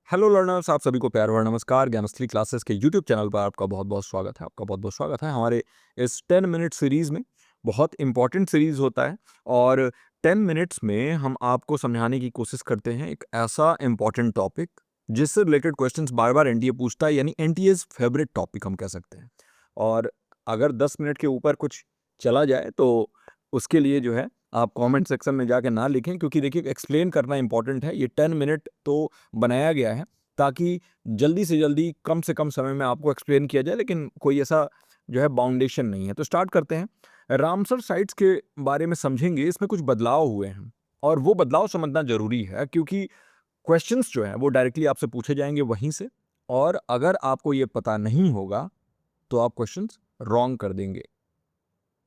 Hello learners, आप सभी को प्यार भरा नमस्कार। ज्ञानस्थली क्लासेस के यूट्यूब चैनल पर आपका बहुत बहुत स्वागत है। आपका बहुत बहुत स्वागत है हमारे इस 10 मिनट सीरीज में। बहुत इंपॉर्टेंट सीरीज होता है और 10 मिनट्स में हम आपको समझाने की कोशिश करते हैं एक ऐसा इंपॉर्टेंट टॉपिक जिससे रिलेटेड क्वेश्चंस बार बार एनटीए पूछता है, यानी एनटीए's फेवरेट टॉपिक हम कह सकते हैं। और अगर 10 मिनट के ऊपर कुछ चला जाए तो उसके लिए जो है आप कमेंट सेक्शन में जाके ना लिखें, क्योंकि देखिए एक्सप्लेन करना इंपॉर्टेंट है। ये 10 मिनट तो बनाया गया है ताकि जल्दी से जल्दी कम से कम समय में आपको एक्सप्लेन किया जाए, लेकिन कोई ऐसा जो है बाउंडेशन नहीं है। तो स्टार्ट करते हैं। रामसर साइट्स के बारे में समझेंगे। इसमें कुछ बदलाव हुए हैं और वो बदलाव समझना जरूरी है, क्योंकि क्वेश्चंस जो हैं वो डायरेक्टली आपसे पूछे जाएंगे वहीं से, और अगर आपको ये पता नहीं होगा तो आप क्वेश्चंस रॉन्ग कर देंगे।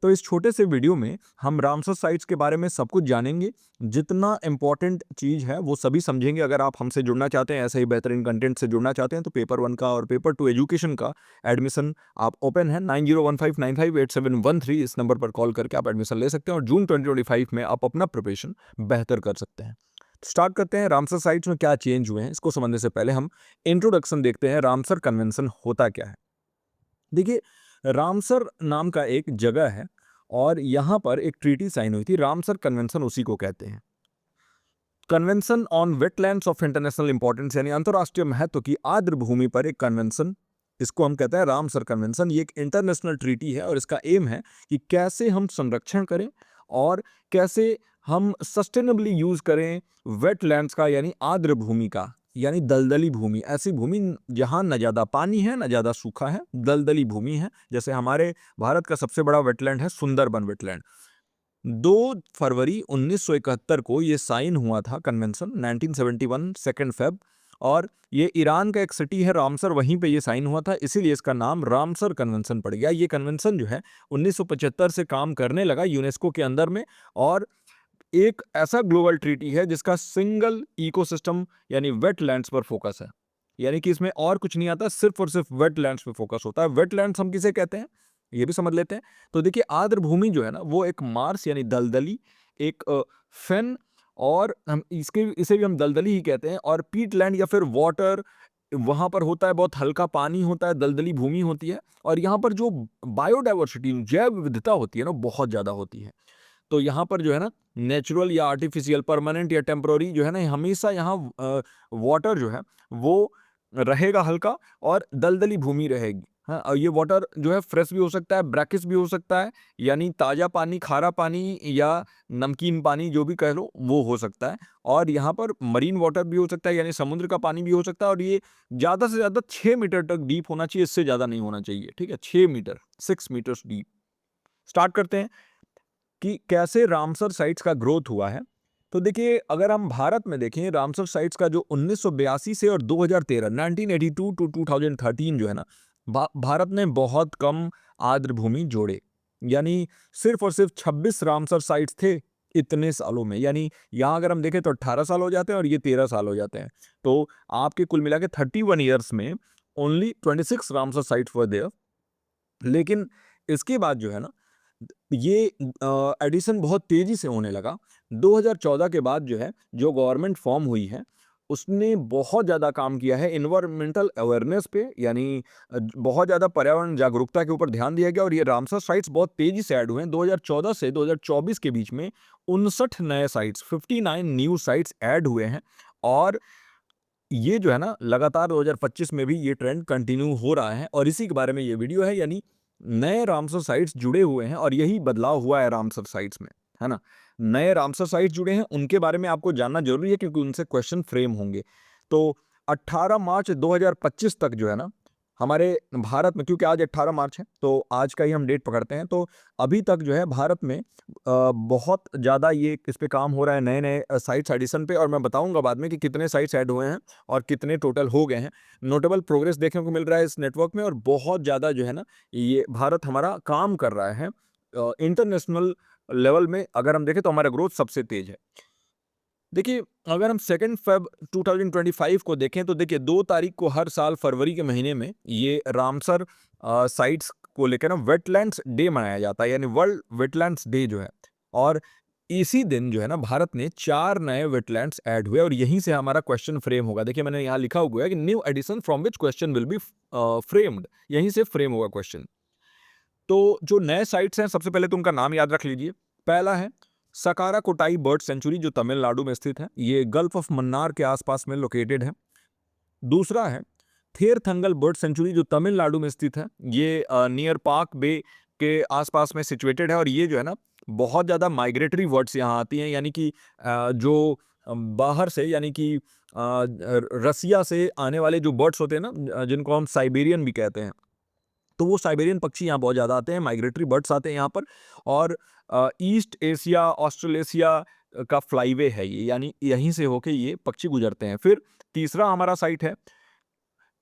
तो इस छोटे से वीडियो में हम रामसर साइट्स के बारे में सब कुछ जानेंगे। जितना इंपॉर्टेंट चीज़ है वो सभी समझेंगे। अगर आप हमसे जुड़ना चाहते हैं, ऐसे ही बेहतरीन कंटेंट से जुड़ना चाहते हैं, तो पेपर 1 का और पेपर 2 एजुकेशन का एडमिशन आप ओपन है। 9015958713 इस नंबर पर कॉल करके आप एडमिशन ले सकते हैं और जून 2025 में आप अपना प्रिपरेशन बेहतर कर सकते हैं। स्टार्ट करते हैं। रामसर साइट्स में क्या चेंज हुए हैं इसको समझने से पहले हम इंट्रोडक्शन देखते हैं। रामसर कन्वेंशन होता क्या है। देखिए, रामसर नाम का एक जगह है और यहाँ पर एक ट्रीटी साइन हुई थी। रामसर कन्वेंशन उसी को कहते हैं। Convention on wetlands of international importance, यानी अंतर्राष्ट्रीय महत्व की आर्द्र भूमि पर एक कन्वेंशन, इसको हम कहते हैं रामसर कन्वेंशन। ये एक इंटरनेशनल ट्रीटी है और इसका एम है कि कैसे हम संरक्षण करें और कैसे हम सस्टेनेबली यूज करें वेटलैंड्स का, यानी आर्द्र भूमि का, यानी दलदली भूमि। ऐसी भूमि जहां न ज्यादा पानी है न ज्यादा सूखा है, दलदली भूमि है। जैसे हमारे भारत का सबसे बड़ा वेटलैंड है सुंदरबन वेटलैंड। 2 फरवरी 1971 को ये साइन हुआ था कन्वेंशन, 1971 2 फेब। और ये ईरान का एक सिटी है रामसर, वहीं पे ये साइन हुआ था, इसीलिए इसका नाम रामसर कन्वेंशन पड़ गया। ये कन्वेंशन जो है 1975 से काम करने लगा यूनेस्को के अंदर में, और एक ऐसा ग्लोबल ट्रीटी है जिसका सिंगल इकोसिस्टम यानी वेटलैंड्स पर फोकस है। यानी कि इसमें और कुछ नहीं आता, सिर्फ और सिर्फ वेटलैंड्स पे फोकस होता है। वेटलैंड्स हम किसे कहते हैं ये भी समझ लेते हैं। तो देखिए, आर्द्र भूमि जो है ना वो एक मार्स यानी दलदली, एक फेन, और हम इसे भी हम दलदली ही कहते हैं, और पीटलैंड या फिर वाटर वहां पर होता है। बहुत हल्का पानी होता है, दलदली भूमि होती है, और यहाँ पर जो बायोडाइवर्सिटी जैव विविधता होती है ना बहुत ज्यादा होती है। तो यहाँ पर जो है ना नेचुरल या आर्टिफिशियल, परमानेंट या टेम्पररी जो है ना, हमेशा यहाँ वाटर जो है वो रहेगा हल्का, और दलदली भूमि रहेगी। हाँ, और ये वाटर जो है फ्रेश भी हो सकता है, ब्रैकिश भी हो सकता है, यानी ताज़ा पानी, खारा पानी या नमकीन पानी जो भी कह लो वो हो सकता है। और यहाँ पर मरीन वाटर भी हो सकता है, यानी समुद्र का पानी भी हो सकता है। और ये ज़्यादा से ज़्यादा 6 मीटर तक डीप होना चाहिए, इससे ज़्यादा नहीं होना चाहिए। ठीक है, 6 मीटर, 6 मीटर्स डीप। स्टार्ट करते हैं कि कैसे रामसर साइट्स का ग्रोथ हुआ है। तो देखिए, अगर हम भारत में देखें रामसर साइट्स का जो 1982 से और 2013, 1982 टू 2013 जो है ना, भारत ने बहुत कम आर्द्र भूमि जोड़े। यानी सिर्फ और सिर्फ 26 रामसर साइट्स थे इतने सालों में। यानी यहाँ अगर हम देखें तो 18 साल हो जाते हैं और ये 13 साल हो जाते हैं। तो आपके कुल मिला के 31 ईयर्स में only 26 Ramsar sites were there. लेकिन इसके बाद जो है ना ये एडिशन बहुत तेजी से होने लगा। 2014 के बाद जो है जो गवर्नमेंट फॉर्म हुई है उसने बहुत ज़्यादा काम किया है इन्वायरमेंटल अवेयरनेस पे, यानी बहुत ज़्यादा पर्यावरण जागरूकता के ऊपर ध्यान दिया गया, और ये रामसर साइट्स बहुत तेजी से ऐड हुए हैं। 2014 से 2024 के बीच में 59 नए साइट्स, 59 न्यू साइट्स ऐड हुए हैं। और ये जो है ना लगातार 2025 में भी ये ट्रेंड कंटिन्यू हो रहा है, और इसी के बारे में ये वीडियो है। यानी नए रामसर साइट्स जुड़े हुए हैं और यही बदलाव हुआ है रामसर साइट्स में, है ना। नए रामसर साइट्स जुड़े हैं, उनके बारे में आपको जानना जरूरी है क्योंकि उनसे क्वेश्चन फ्रेम होंगे। तो 18 मार्च 2025 तक जो है ना हमारे भारत में, क्योंकि आज 18 मार्च है तो आज का ही हम डेट पकड़ते हैं, तो अभी तक जो है भारत में बहुत ज़्यादा ये इस पे काम हो रहा है, नए नए साइट्स एडिशन पे। और मैं बताऊंगा बाद में कि कितने साइट्स ऐड हुए हैं और कितने टोटल हो गए हैं। नोटेबल प्रोग्रेस देखने को मिल रहा है इस नेटवर्क में, और बहुत ज़्यादा जो है ना ये भारत हमारा काम कर रहा है इंटरनेशनल लेवल में। अगर हम देखें तो हमारा ग्रोथ सबसे तेज है। देखिए, अगर हम 2 फेब 2025 को देखें तो देखिए 2 तारीख को हर साल फरवरी के महीने में ये रामसर साइट्स को लेकर ना वेटलैंड्स डे मनाया जाता है, यानी वर्ल्ड वेटलैंड्स डे जो है। और इसी दिन जो है ना भारत ने 4 नए वेटलैंड्स ऐड हुए और यहीं से हमारा क्वेश्चन फ्रेम होगा। देखिए मैंने यहाँ लिखा हुआ है कि new edition from which question will be framed, यहीं से फ्रेम होगा क्वेश्चन। तो जो नए साइट्स हैं सबसे पहले तो उनका नाम याद रख लीजिए। पहला है सकारा कोटाई बर्ड सेंचुरी जो तमिलनाडु में स्थित है, ये गल्फ ऑफ मन्नार के आसपास में लोकेटेड है। दूसरा है थेरथंगल बर्ड सेंचुरी जो तमिलनाडु में स्थित है, ये नियर पार्क बे के आसपास में सिचुएटेड है और ये जो है ना बहुत ज़्यादा माइग्रेटरी बर्ड्स यहाँ आती हैं, यानी कि जो बाहर से यानी कि रसिया से आने वाले जो बर्ड्स होते हैं ना, जिनको हम साइबेरियन भी कहते हैं, तो वो साइबेरियन पक्षी यहाँ बहुत ज़्यादा आते हैं, माइग्रेटरी बर्ड्स आते हैं यहाँ पर। और ईस्ट एशिया ऑस्ट्रेलेशिया का फ्लाईवे है ये, यानी यहीं से होके ये पक्षी गुजरते हैं। फिर तीसरा हमारा साइट है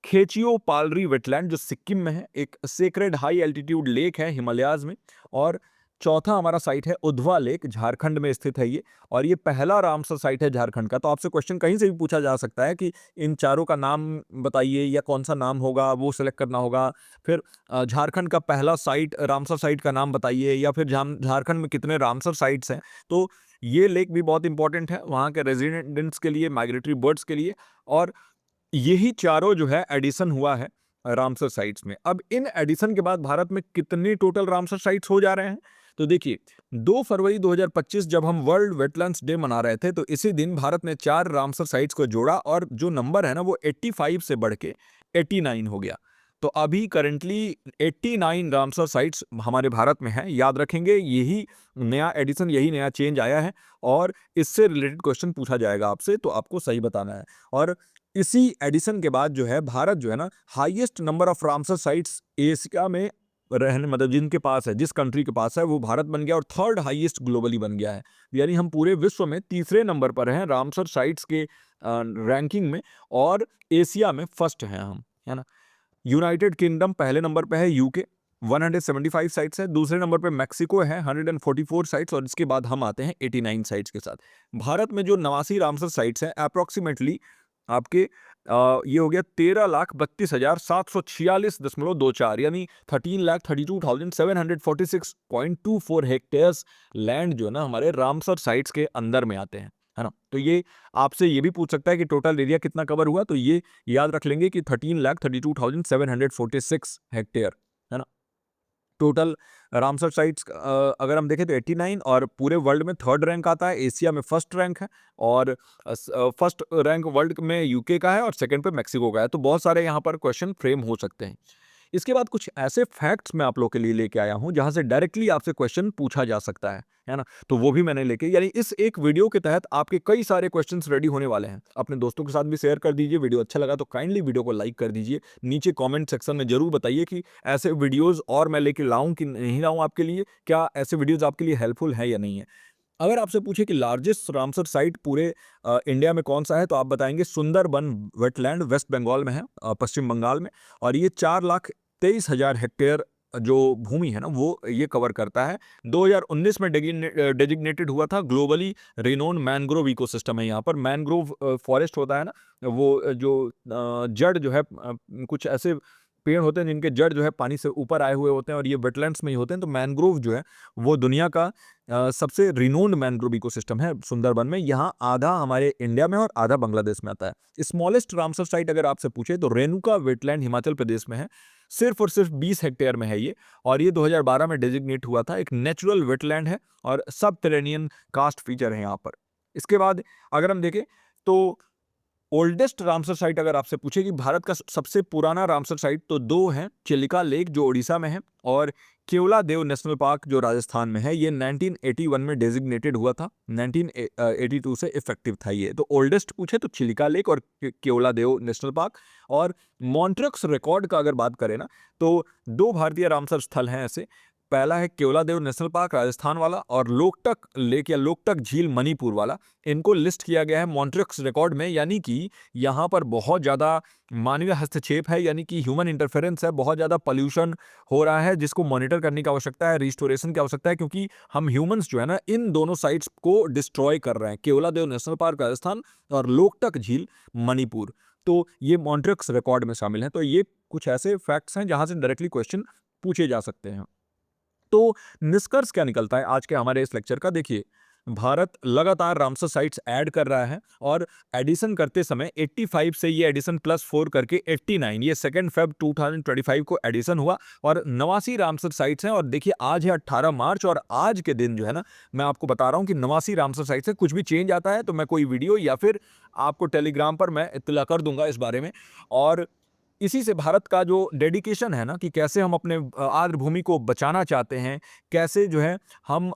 खेचियो पालरी वेटलैंड जो सिक्किम में है, एक सेक्रेड हाई एल्टीट्यूड लेक है हिमालयाज में। और चौथा हमारा साइट है उधवा लेक, झारखंड में स्थित है ये, और ये पहला रामसर साइट है झारखंड का। तो आपसे क्वेश्चन कहीं से भी पूछा जा सकता है कि इन चारों का नाम बताइए या कौन सा नाम होगा वो सिलेक्ट करना होगा। फिर झारखंड का पहला साइट रामसर साइट का नाम बताइए, या फिर झारखंड में कितने रामसर साइट्स हैं। तो ये लेक भी बहुत इंपॉर्टेंट है वहाँ के रेजिडेंट्स के लिए, माइग्रेटरी बर्ड्स के लिए। और यही चारों जो है एडिशन हुआ है रामसर साइट्स में। अब इन एडिशन के बाद भारत में कितनी टोटल रामसर साइट्स हो जा रहे हैं, तो देखिए 2 फरवरी 2025 जब हम वर्ल्ड वेटलैंड्स डे मना रहे थे, तो इसी दिन भारत ने 4 रामसर साइट्स को जोड़ा और जो नंबर है ना वो 85 से बढ़ के 89 हो गया। तो अभी करंटली 89 रामसर साइट्स हमारे भारत में हैं। याद रखेंगे यही नया एडिशन, यही नया चेंज आया है और इससे रिलेटेड क्वेश्चन पूछा जाएगा आपसे, तो आपको सही बताना है। और इसी एडिशन के बाद जो है भारत जो है ना highest number of Ramsar sites Asia में रहने, मतलब जिनके पास है, जिस कंट्री के पास है वो भारत बन गया और थर्ड हाईएस्ट ग्लोबली बन गया है। यानी हम पूरे विश्व में तीसरे नंबर पर हैं रामसर साइट्स के रैंकिंग में, और एशिया में फर्स्ट हैं हम, है ना। यूनाइटेड किंगडम पहले नंबर पे है, यूके 175 साइट्स है। दूसरे नंबर पे मैक्सिको है 144 साइट्स, और इसके बाद हम आते हैं 89 साइट्स के साथ। भारत में जो 89 रामसर साइट्स हैं अप्रोक्सीमेटली आपके ये हो गया 13,32,746.24, यानी 13,32,746.24 हेक्टेयर्स लैंड जो है ना हमारे रामसर साइट्स के अंदर में आते हैं, है ना। तो ये आपसे ये भी पूछ सकता है कि टोटल एरिया कितना कवर हुआ, तो ये याद रख लेंगे कि 13,32,746 हेक्टेयर, है ना। टोटल रामसर साइट्स अगर हम देखें तो 89, और पूरे वर्ल्ड में थर्ड रैंक आता है, एशिया में फर्स्ट रैंक है, और फर्स्ट रैंक वर्ल्ड में यूके का है और सेकंड पे मैक्सिको का है। तो बहुत सारे यहाँ पर क्वेश्चन फ्रेम हो सकते हैं। इसके बाद कुछ ऐसे फैक्ट्स मैं आप लोग के लिए लेके आया हूं जहां से डायरेक्टली आपसे क्वेश्चन पूछा जा सकता है ना। तो वो भी मैंने लेके, यानी इस एक वीडियो के तहत आपके कई सारे क्वेश्चंस रेडी होने वाले हैं। अपने दोस्तों के साथ भी शेयर कर दीजिए। वीडियो अच्छा लगा तो काइंडली वीडियो को लाइक कर दीजिए। नीचे कमेंट सेक्शन में जरूर बताइए कि ऐसे वीडियोस और मैं लेके लाऊं कि नहीं लाऊं आपके लिए, क्या ऐसे वीडियोस आपके लिए हेल्पफुल है या नहीं है। अगर आपसे पूछे कि लार्जेस्ट रामसर साइट पूरे इंडिया में कौन सा है, तो आप बताएंगे सुंदरबन वेटलैंड वेस्ट बंगाल में है, पश्चिम बंगाल में, और ये 4,23,000 हेक्टेयर जो भूमि है ना वो ये कवर करता है। 2019 में डेजिग्नेटेड हुआ था ग्लोबली रिनोन मैनग्रोव इकोसिस्टम है। यहाँ पर मैनग्रोव फॉरेस्ट होता है ना, वो जो जड़ जो है कुछ ऐसे पेड़ होते हैं जिनके जड़ जो है पानी से ऊपर आए हुए होते हैं, और ये वेटलैंड्स में ही होते हैं। तो मैनग्रोव जो है वो दुनिया का सबसे रिनोन्ड मैनग्रोव इकोसिस्टम है सुंदरबन में। यहाँ आधा हमारे इंडिया में और आधा बांग्लादेश में आता है। स्मॉलेस्ट रामसर साइट अगर आपसे पूछे तो रेणुका वेटलैंड हिमाचल प्रदेश में है, सिर्फ और सिर्फ 20 हेक्टेयर में है ये, और ये 2012 में डेजिग्नेट हुआ था। एक नेचुरल वेटलैंड है और सबटेरेनियन कास्ट फीचर है यहाँ पर। इसके बाद अगर हम देखें तो ओल्डेस्ट रामसर साइट अगर आपसे पूछे कि भारत का सबसे पुराना रामसर साइट, तो दो हैं, चिलिका लेक जो ओडिशा में है और केवला देव नेशनल पार्क जो राजस्थान में है। ये 1981 में डेजिग्नेटेड हुआ था, 1982 से इफेक्टिव था ये। तो ओल्डेस्ट पूछे तो चिलिका लेक और केवला देव नेशनल पार्क। और मॉन्ट्रक्स रिकॉर्ड का अगर बात करें ना, तो दो भारतीय रामसर स्थल हैं ऐसे। पहला है केवलादेव नेशनल पार्क राजस्थान वाला, और लोकटक लेक या लोकटक झील मणिपुर वाला। इनको लिस्ट किया गया है मॉन्ट्रक्स रिकॉर्ड में, यानी कि यहाँ पर बहुत ज़्यादा मानवीय हस्तक्षेप है, यानी कि ह्यूमन इंटरफेरेंस है, बहुत ज़्यादा पॉल्यूशन हो रहा है जिसको मॉनिटर करने की आवश्यकता है, रिस्टोरेशन की आवश्यकता है, क्योंकि हम ह्यूमंस जो है ना इन दोनों साइट्स को डिस्ट्रॉय कर रहे हैं, केवलादेव नेशनल पार्क राजस्थान और लोकटक झील मणिपुर। तो ये मॉन्ट्रक्स रिकॉर्ड में शामिल हैं। तो ये कुछ ऐसे फैक्ट्स हैं जहाँ से डायरेक्टली क्वेश्चन पूछे जा सकते हैं। तो निष्कर्ष क्या निकलता है आज के हमारे इस लेक्चर का, देखिए भारत लगातार रामसर साइट्स ऐड कर रहा है और एडिशन करते समय 85 से ये एडिशन +4 करके 89, ये 2 फेब 2025 को एडिशन हुआ और 89 रामसर साइट्स हैं। और देखिए आज है 18 मार्च और आज के दिन जो है ना, मैं आपको बता रहा हूँ कि 89 रामसर साइट्स है। कुछ भी चेंज आता है तो मैं कोई वीडियो या फिर आपको टेलीग्राम पर मैं इत्तला कर दूंगा इस बारे में। और इसी से भारत का जो डेडिकेशन है ना कि कैसे हम अपने आर्द्र भूमि को बचाना चाहते हैं, कैसे जो है हम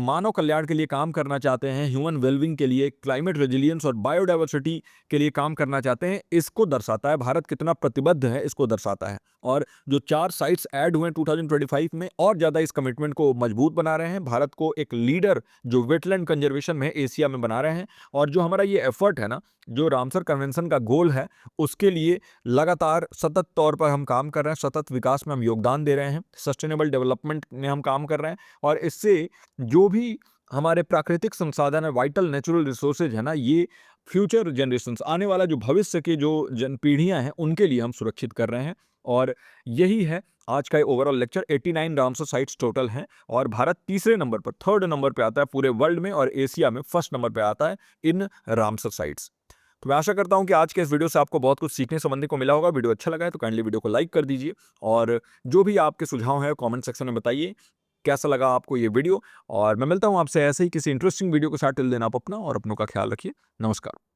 मानव कल्याण के लिए काम करना चाहते हैं, ह्यूमन वेलबिंग के लिए, क्लाइमेट रेजिलियंस और बायोडाइवर्सिटी के लिए काम करना चाहते हैं, इसको दर्शाता है। भारत कितना प्रतिबद्ध है इसको दर्शाता है। और जो 4 साइट्स ऐड हुए हैं 2025 में और ज़्यादा इस कमिटमेंट को मजबूत बना रहे हैं, भारत को एक लीडर जो वेटलैंड कंजर्वेशन में एशिया में बना रहे हैं। और जो हमारा ये एफर्ट है ना, जो रामसर कन्वेंशन का गोल है, उसके लिए लगातार सतत तौर पर हम काम कर रहे हैं, सतत विकास में हम योगदान दे रहे हैं, सस्टेनेबल डेवलपमेंट में हम काम कर रहे हैं। और इससे जो भी हमारे प्राकृतिक संसाधन है, वाइटल नेचुरल रिसोर्सेज है ना, ये फ्यूचर जनरेशंस, आने वाला जो भविष्य के जो जन पीढ़ियां हैं, उनके लिए हम सुरक्षित कर रहे हैं। और यही है आज का overall lecture. 89 Ramsar sites total हैं और भारत तीसरे नंबर पर, 3rd नंबर पे आता है पूरे वर्ल्ड में, और एशिया में 1st नंबर पे आता है इन रामसर साइट्स। तो मैं आशा करता हूं कि आज के इस वीडियो से आपको बहुत कुछ सीखने संबंधी को मिला होगा। वीडियो अच्छा लगा है तो काइंडली वीडियो को लाइक कर दीजिए और जो भी आपके सुझाव है कमेंट सेक्शन में बताइए कैसा लगा आपको ये वीडियो। और मैं मिलता हूं आपसे ऐसे ही किसी इंटरेस्टिंग वीडियो के साथ। टिल देन आप अपना और अपनों का ख्याल रखिए। नमस्कार।